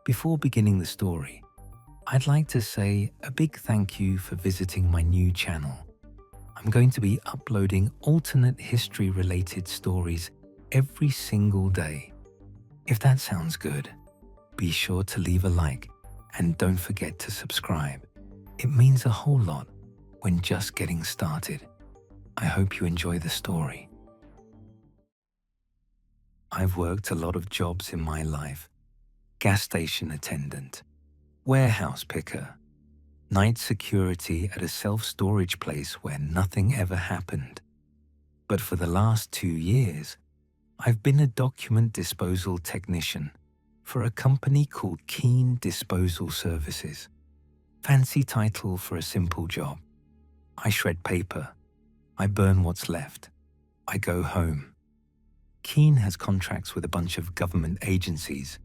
Before beginning the story, I'd like to say a big thank you for visiting my new channel. I'm going to be uploading alternate history-related stories every single day. If that sounds good, be sure to leave a like and don't forget to subscribe. It means a whole lot when just getting started. I hope you enjoy the story. I've worked a lot of jobs in my life. Gas station attendant, warehouse picker, night security at a self-storage place where nothing ever happened. But for the last 2 years, I've been a document disposal technician for a company called Keen Disposal Services. Fancy title for a simple job. I shred paper. I burn what's left. I go home. Keen has contracts with a bunch of government agencies,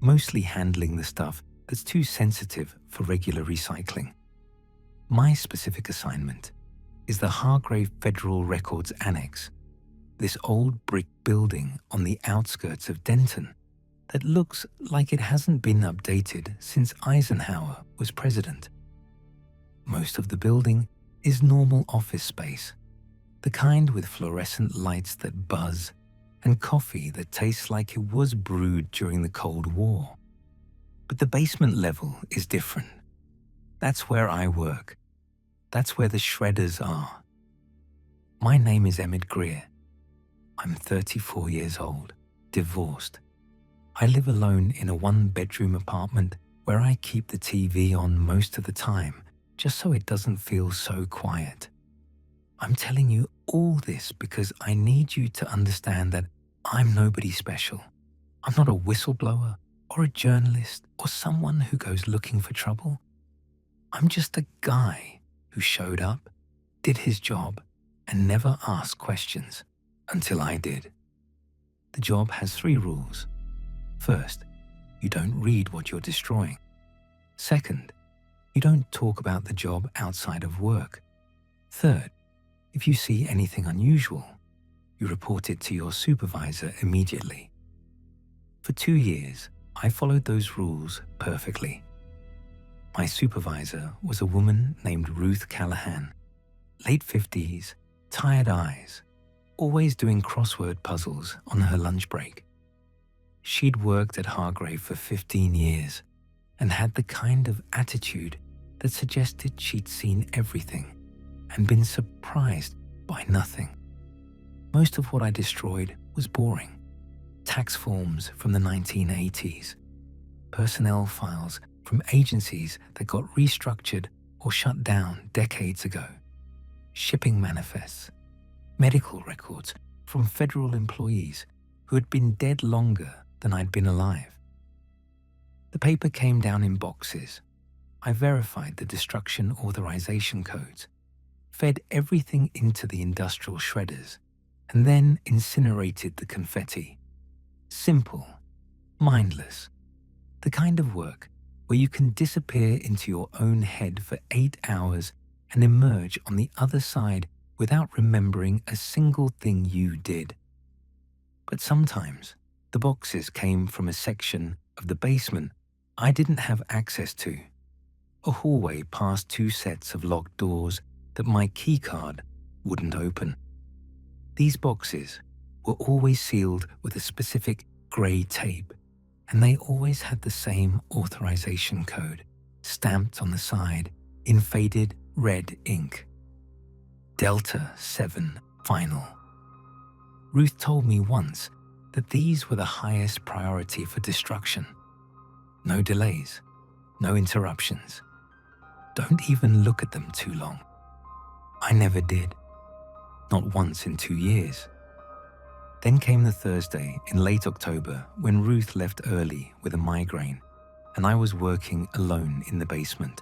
mostly handling the stuff that's too sensitive for regular recycling. My specific assignment is the Hargrave Federal Records Annex, this old brick building on the outskirts of Denton that looks like it hasn't been updated since Eisenhower was president. Most of the building is normal office space, the kind with fluorescent lights that buzz and coffee that tastes like it was brewed during the Cold War. But the basement level is different. That's where I work. That's where the shredders are. My name is Emmett Greer. I'm 34 years old, divorced. I live alone in a 1-bedroom apartment where I keep the TV on most of the time, just so it doesn't feel so quiet. I'm telling you all this because I need you to understand that I'm nobody special. I'm not a whistleblower or a journalist or someone who goes looking for trouble. I'm just a guy who showed up, did his job, and never asked questions until I did. The job has 3 rules. First, you don't read what you're destroying. Second, you don't talk about the job outside of work. Third, if you see anything unusual, you report it to your supervisor immediately. For 2 years, I followed those rules perfectly. My supervisor was a woman named Ruth Callahan, late 50s, tired eyes, always doing crossword puzzles on her lunch break. She'd worked at Hargrave for 15 years and had the kind of attitude that suggested she'd seen everything and been surprised by nothing. Most of what I destroyed was boring. Tax forms from the 1980s, personnel files from agencies that got restructured or shut down decades ago, shipping manifests, medical records from federal employees who had been dead longer than I'd been alive. The paper came down in boxes. I verified the destruction authorization codes, fed everything into the industrial shredders, and then incinerated the confetti. Simple, mindless, the kind of work where you can disappear into your own head for 8 hours and emerge on the other side without remembering a single thing you did. But sometimes the boxes came from a section of the basement I didn't have access to, a hallway past 2 sets of locked doors that my keycard wouldn't open. These boxes were always sealed with a specific grey tape, and they always had the same authorization code stamped on the side in faded red ink. Delta 7 Final. Ruth told me once that these were the highest priority for destruction. No delays, no interruptions. Don't even look at them too long. I never did. Not once in 2 years. Then came the Thursday in late October when Ruth left early with a migraine, and I was working alone in the basement.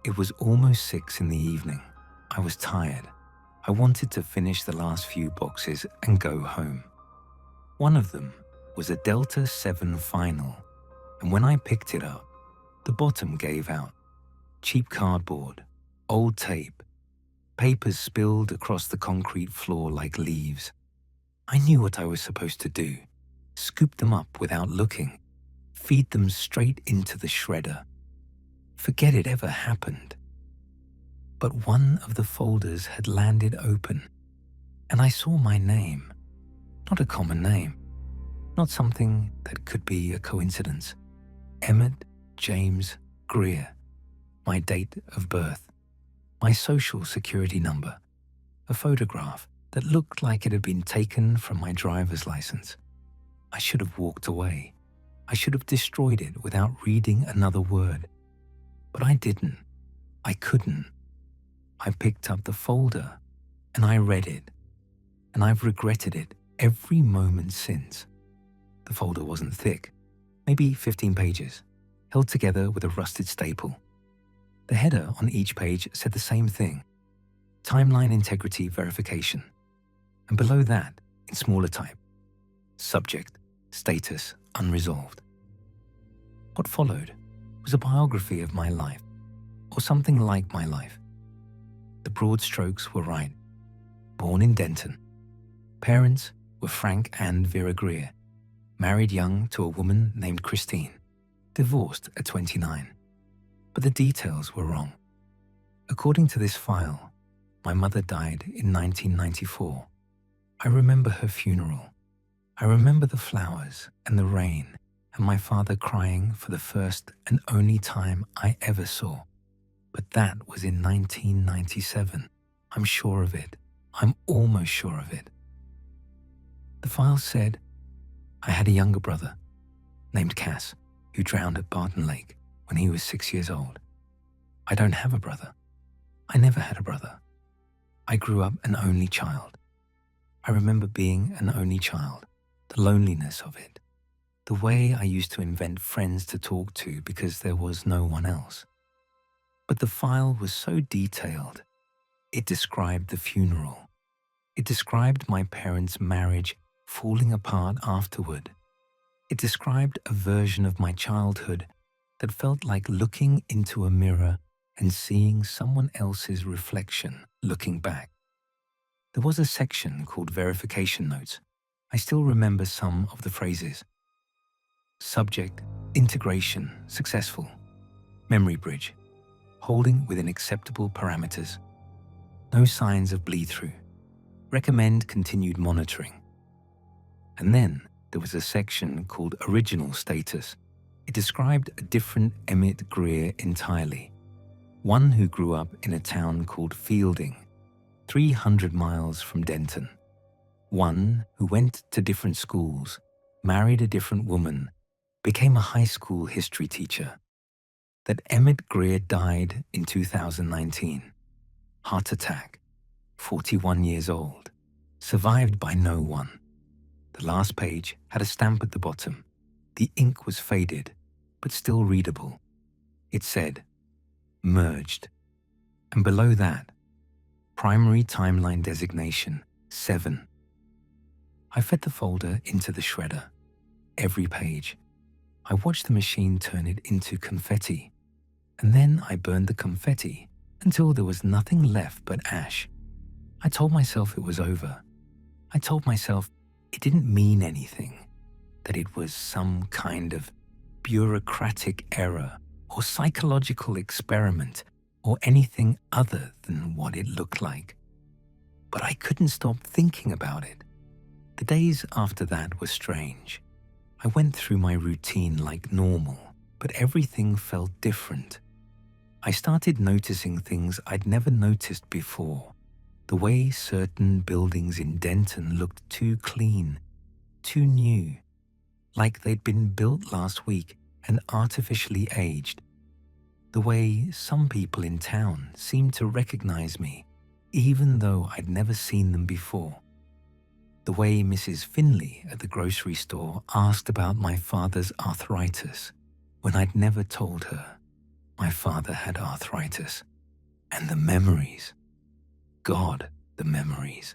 It was almost 6 in the evening. I was tired. I wanted to finish the last few boxes and go home. One of them was a Delta 7 Final, and when I picked it up, the bottom gave out. Cheap cardboard, old tape, papers spilled across the concrete floor like leaves. I knew what I was supposed to do. Scoop them up without looking, feed them straight into the shredder. Forget it ever happened. But one of the folders had landed open, and I saw my name. Not a common name, not something that could be a coincidence. Emmett James Greer, my date of birth, my social security number, a photograph that looked like it had been taken from my driver's license. I should have walked away. I should have destroyed it without reading another word. But I didn't. I couldn't. I picked up the folder and I read it, and I've regretted it every moment since. The folder wasn't thick, maybe 15 pages, held together with a rusted staple. The header on each page said the same thing: Timeline Integrity Verification. And below that, in smaller type, Subject, Status, Unresolved. What followed was a biography of my life, or something like my life. The broad strokes were right. Born in Denton. Parents were Frank and Vera Greer. Married young to a woman named Christine. Divorced at 29. But the details were wrong. According to this file, my mother died in 1994. I remember her funeral. I remember the flowers and the rain and my father crying for the first and only time I ever saw. But that was in 1997. I'm sure of it. I'm almost sure of it. The file said I had a younger brother named Cass who drowned at Barton Lake when he was 6 years old. I don't have a brother. I never had a brother. I grew up an only child. I remember being an only child, the loneliness of it, the way I used to invent friends to talk to because there was no one else. But the file was so detailed. It described the funeral. It described my parents' marriage falling apart afterward. It described a version of my childhood that felt like looking into a mirror and seeing someone else's reflection looking back. There was a section called Verification Notes. I still remember some of the phrases. Subject, integration, successful. Memory bridge, holding within acceptable parameters. No signs of bleed-through. Recommend continued monitoring. And then there was a section called Original Status. It described a different Emmett Greer entirely. One who grew up in a town called Fielding, 300 miles from Denton. One who went to different schools, married a different woman, became a high school history teacher. That Emmett Greer died in 2019. Heart attack, 41 years old, survived by no one. The last page had a stamp at the bottom. The ink was faded, but still readable. It said, merged. And below that, primary timeline designation, 7. I fed the folder into the shredder. Every page. I watched the machine turn it into confetti. And then I burned the confetti until there was nothing left but ash. I told myself it was over. I told myself it didn't mean anything, that it was some kind of bureaucratic error or psychological experiment or anything other than what it looked like. But I couldn't stop thinking about it. The days after that were strange. I went through my routine like normal, but everything felt different. I started noticing things I'd never noticed before. The way certain buildings in Denton looked too clean, too new, like they'd been built last week and artificially aged. The way some people in town seemed to recognize me, even though I'd never seen them before. The way Mrs. Finley at the grocery store asked about my father's arthritis when I'd never told her my father had arthritis. And the memories. God, the memories.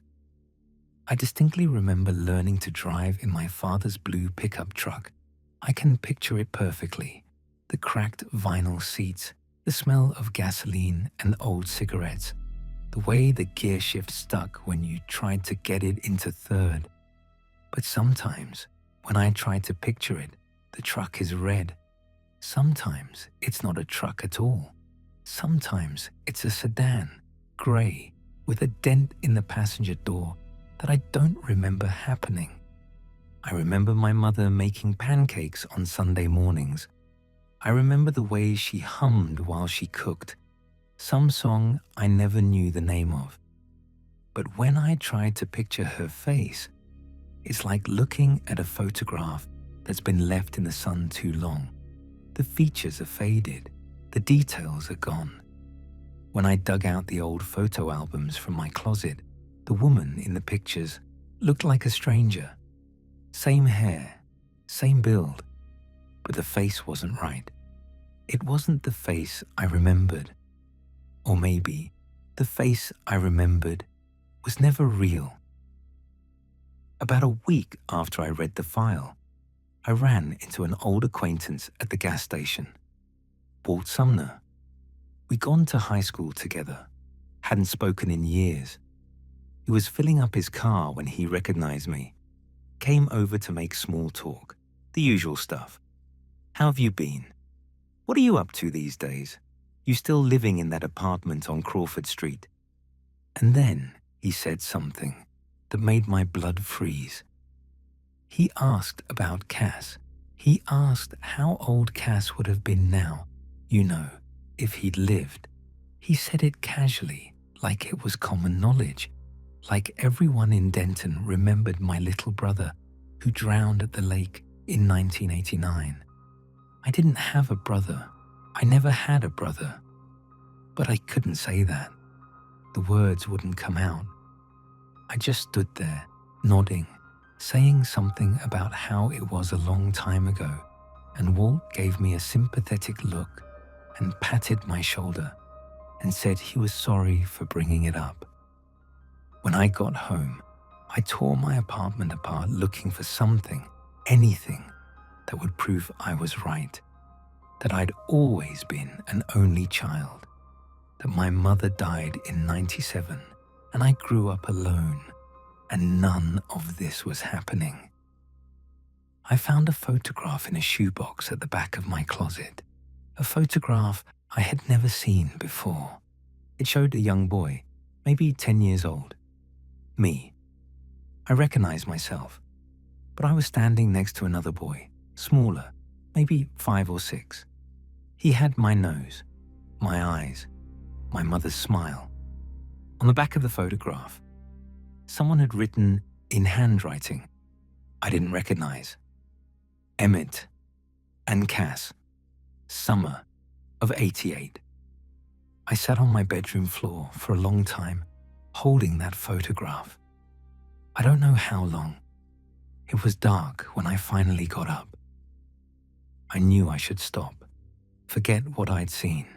I distinctly remember learning to drive in my father's blue pickup truck. I can picture it perfectly. The cracked vinyl seats, the smell of gasoline and old cigarettes, the way the gear shift stuck when you tried to get it into third. But sometimes, when I tried to picture it, the truck is red. Sometimes it's not a truck at all. Sometimes it's a sedan, grey, with a dent in the passenger door that I don't remember happening. I remember my mother making pancakes on Sunday mornings. I remember the way she hummed while she cooked, some song I never knew the name of. But when I tried to picture her face, it's like looking at a photograph that's been left in the sun too long. The features are faded, the details are gone. When I dug out the old photo albums from my closet, the woman in the pictures looked like a stranger. Same hair, same build, but the face wasn't right. It wasn't the face I remembered. Or maybe the face I remembered was never real. About a week after I read the file, I ran into an old acquaintance at the gas station, Walt Sumner. We'd gone to high school together, hadn't spoken in years. He was filling up his car when he recognized me, came over to make small talk, the usual stuff. How have you been? What are you up to these days? You still living in that apartment on Crawford Street? And then he said something that made my blood freeze. He asked about Cass. He asked how old Cass would have been now, if he'd lived. He said it casually, like it was common knowledge, like everyone in Denton remembered my little brother who drowned at the lake in 1989. I didn't have a brother. I never had a brother. But I couldn't say that. The words wouldn't come out. I just stood there, nodding, saying something about how it was a long time ago, and Walt gave me a sympathetic look and patted my shoulder and said he was sorry for bringing it up. When I got home, I tore my apartment apart looking for something, anything, that would prove I was right, that I'd always been an only child, that my mother died in '97 and I grew up alone, and none of this was happening. I found a photograph in a shoebox at the back of my closet, a photograph I had never seen before. It showed a young boy, maybe 10 years old. Me. I recognized myself, but I was standing next to another boy, smaller, maybe 5 or 6. He had my nose, my eyes, my mother's smile. On the back of the photograph, someone had written in handwriting I didn't recognize, Emmett and Cass, summer of '88. I sat on my bedroom floor for a long time, holding that photograph. I don't know how long. It was dark when I finally got up. I knew I should stop, forget what I'd seen,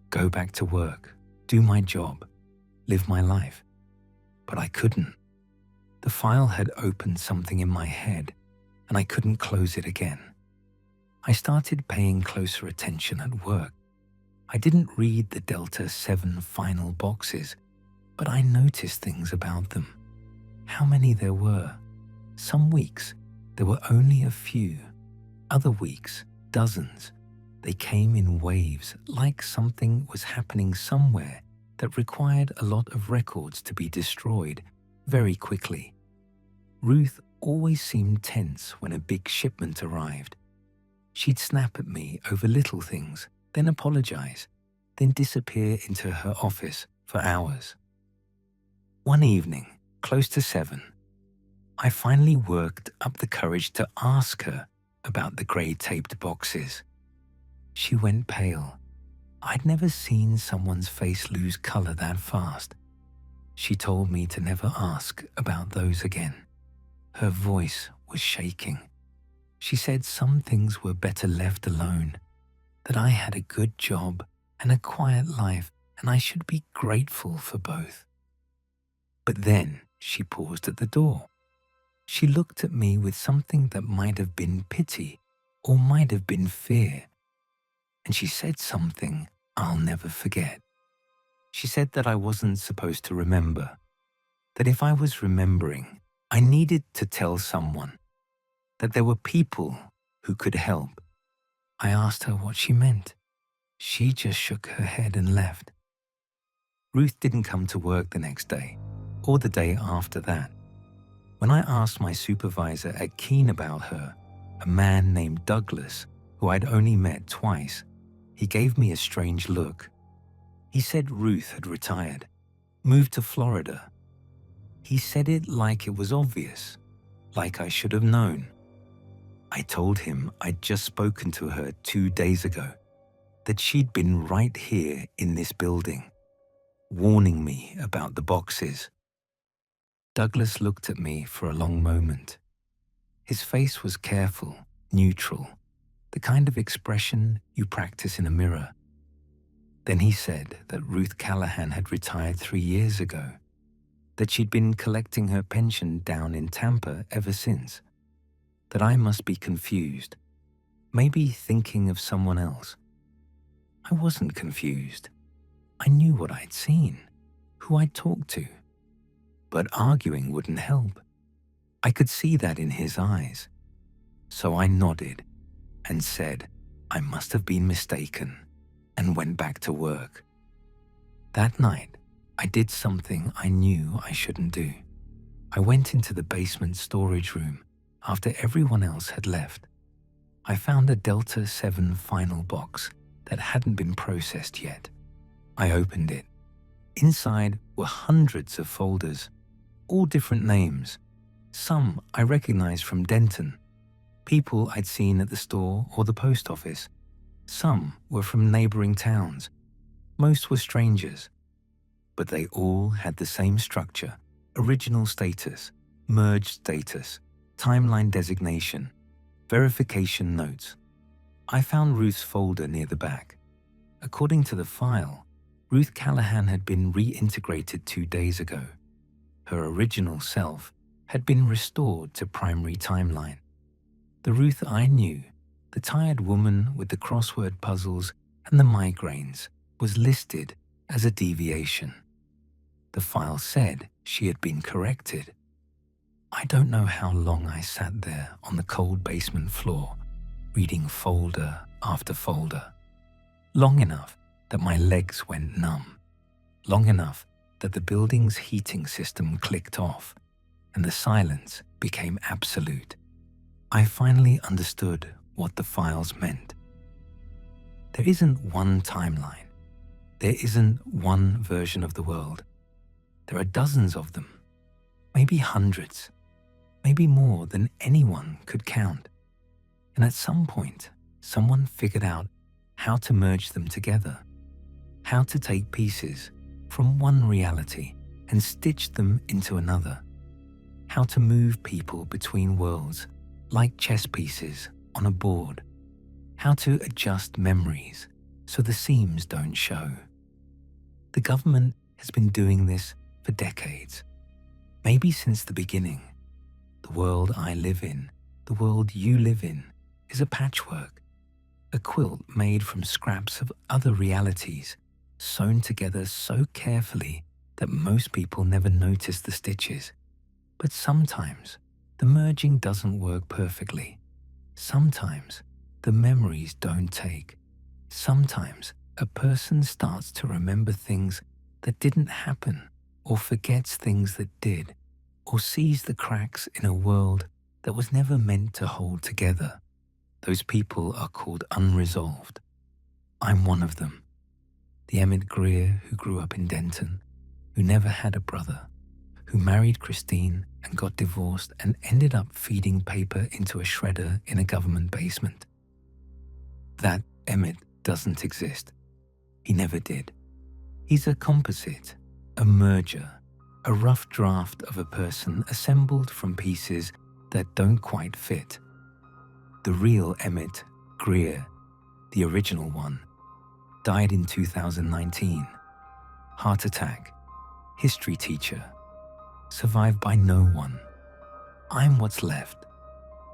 go back to work, do my job, live my life. But I couldn't. The file had opened something in my head, and I couldn't close it again. I started paying closer attention at work. I didn't read the Delta 7 final boxes, but I noticed things about them. How many there were. Some weeks, there were only a few. Other weeks, dozens. They came in waves, like something was happening somewhere that required a lot of records to be destroyed very quickly. Ruth always seemed tense when a big shipment arrived. She'd snap at me over little things, then apologize, then disappear into her office for hours. One evening, close to 7, I finally worked up the courage to ask her about the grey taped boxes. She went pale. I'd never seen someone's face lose colour that fast. She told me to never ask about those again. Her voice was shaking. She said some things were better left alone, that I had a good job and a quiet life, and I should be grateful for both. But then she paused at the door. She looked at me with something that might have been pity or might have been fear. And she said something I'll never forget. She said that I wasn't supposed to remember, that if I was remembering, I needed to tell someone, that there were people who could help. I asked her what she meant. She just shook her head and left. Ruth didn't come to work the next day, or the day after that. When I asked my supervisor at Keene about her, a man named Douglas, who I'd only met twice, he gave me a strange look. He said Ruth had retired, moved to Florida. He said it like it was obvious, like I should have known. I told him I'd just spoken to her 2 days ago, that she'd been right here in this building, warning me about the boxes. Douglas looked at me for a long moment. His face was careful, neutral, the kind of expression you practice in a mirror. Then he said that Ruth Callahan had retired 3 years ago, that she'd been collecting her pension down in Tampa ever since, that I must be confused, maybe thinking of someone else. I wasn't confused. I knew what I'd seen, who I'd talked to. But arguing wouldn't help. I could see that in his eyes. So I nodded and said I must have been mistaken and went back to work. That night, I did something I knew I shouldn't do. I went into the basement storage room after everyone else had left. I found a Delta 7 final box that hadn't been processed yet. I opened it. Inside were hundreds of folders, all different names. Some I recognized from Denton, people I'd seen at the store or the post office. Some were from neighboring towns. Most were strangers. But they all had the same structure: original status, merged status, timeline designation, verification notes. I found Ruth's folder near the back. According to the file, Ruth Callahan had been reintegrated 2 days ago. Her original self had been restored to primary timeline. The Ruth I knew, the tired woman with the crossword puzzles and the migraines, was listed as a deviation. The file said she had been corrected. I don't know how long I sat there on the cold basement floor, reading folder after folder. Long enough that my legs went numb. Long enough that the building's heating system clicked off and the silence became absolute. I finally understood what the files meant. There isn't one timeline. There isn't one version of the world. There are dozens of them, maybe hundreds, maybe more than anyone could count. And at some point, someone figured out how to merge them together, how to take pieces from one reality and stitch them into another, how to move people between worlds like chess pieces on a board, how to adjust memories so the seams don't show. The government has been doing this for decades, maybe since the beginning. The world I live in, the world you live in, is a patchwork, a quilt made from scraps of other realities, sewn together so carefully that most people never notice the stitches. But sometimes the merging doesn't work perfectly. Sometimes the memories don't take. Sometimes a person starts to remember things that didn't happen, or forgets things that did, or sees the cracks in a world that was never meant to hold together. Those people are called unresolved. I'm one of them. The Emmett Greer who grew up in Denton, who never had a brother, who married Christine and got divorced and ended up feeding paper into a shredder in a government basement. That Emmett doesn't exist. He never did. He's a composite, a merger, a rough draft of a person assembled from pieces that don't quite fit. The real Emmett Greer, the original one, died in 2019. Heart attack, history teacher, survived by no one. I'm what's left.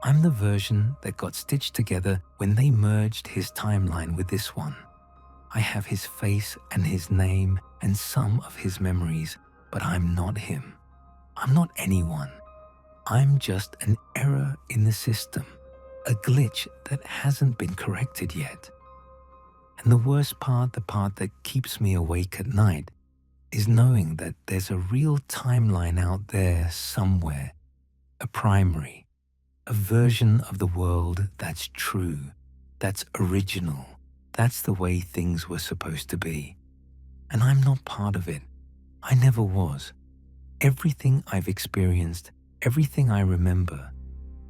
I'm the version that got stitched together when they merged his timeline with this one. I have his face and his name and some of his memories, but I'm not him. I'm not anyone. I'm just an error in the system, a glitch that hasn't been corrected yet. And the worst part, the part that keeps me awake at night, is knowing that there's a real timeline out there somewhere, a primary, a version of the world that's true, that's original, that's the way things were supposed to be. And I'm not part of it. I never was. Everything I've experienced, everything I remember,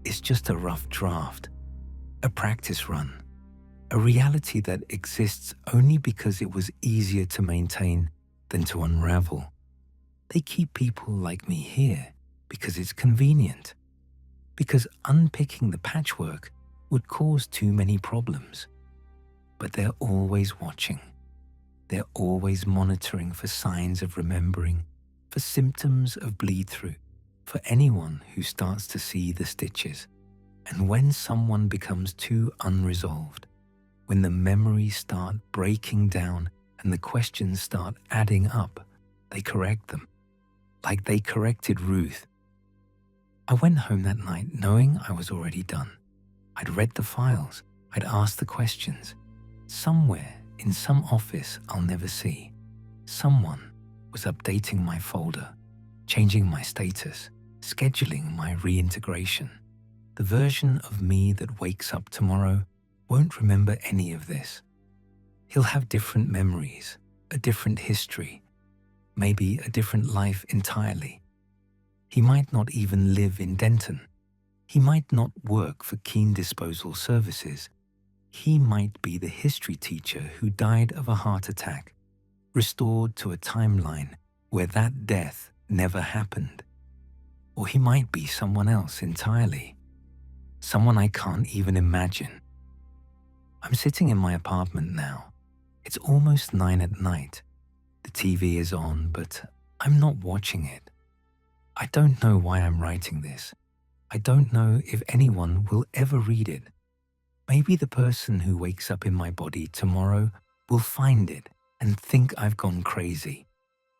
is just a rough draft, a practice run, a reality that exists only because it was easier to maintain than to unravel. They keep people like me here because it's convenient, because unpicking the patchwork would cause too many problems. But they're always watching. They're always monitoring for signs of remembering, for symptoms of bleed-through, for anyone who starts to see the stitches. And when someone becomes too unresolved, when the memories start breaking down and the questions start adding up, they correct them, like they corrected Ruth. I went home that night knowing I was already done. I'd read the files, I'd asked the questions. Somewhere in some office I'll never see, someone was updating my folder, changing my status, scheduling my reintegration. The version of me that wakes up tomorrow won't remember any of this. He'll have different memories, a different history, maybe a different life entirely. He might not even live in Denton. He might not work for Keen Disposal Services. He might be the history teacher who died of a heart attack, restored to a timeline where that death never happened. Or he might be someone else entirely, someone I can't even imagine. I'm sitting in my apartment now. It's almost 9 at night. The TV is on, but I'm not watching it. I don't know why I'm writing this. I don't know if anyone will ever read it. Maybe the person who wakes up in my body tomorrow will find it and think I've gone crazy.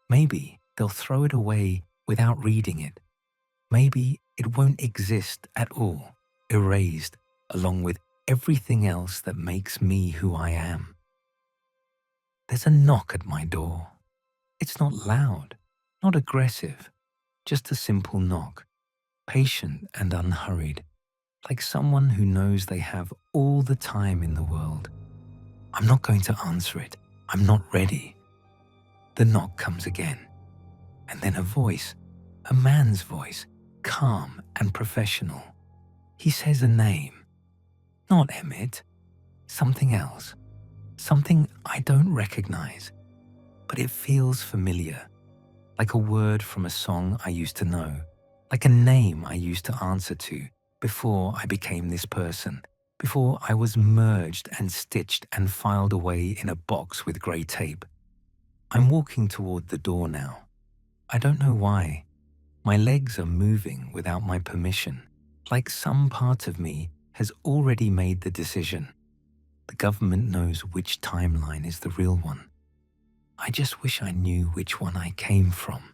Maybe they'll throw it away without reading it. Maybe it won't exist at all, erased along with everything else that makes me who I am. There's a knock at my door. It's not loud, not aggressive, just a simple knock, patient and unhurried, like someone who knows they have all the time in the world. I'm not going to answer it. I'm not ready. The knock comes again, and then a voice, a man's voice, calm and professional. He says a name. Not Emmett, something else, something I don't recognize, but it feels familiar, like a word from a song I used to know, like a name I used to answer to before I became this person, before I was merged and stitched and filed away in a box with grey tape. I'm walking toward the door now. I don't know why. My legs are moving without my permission, like some part of me has already made the decision. The government knows which timeline is the real one. I just wish I knew which one I came from.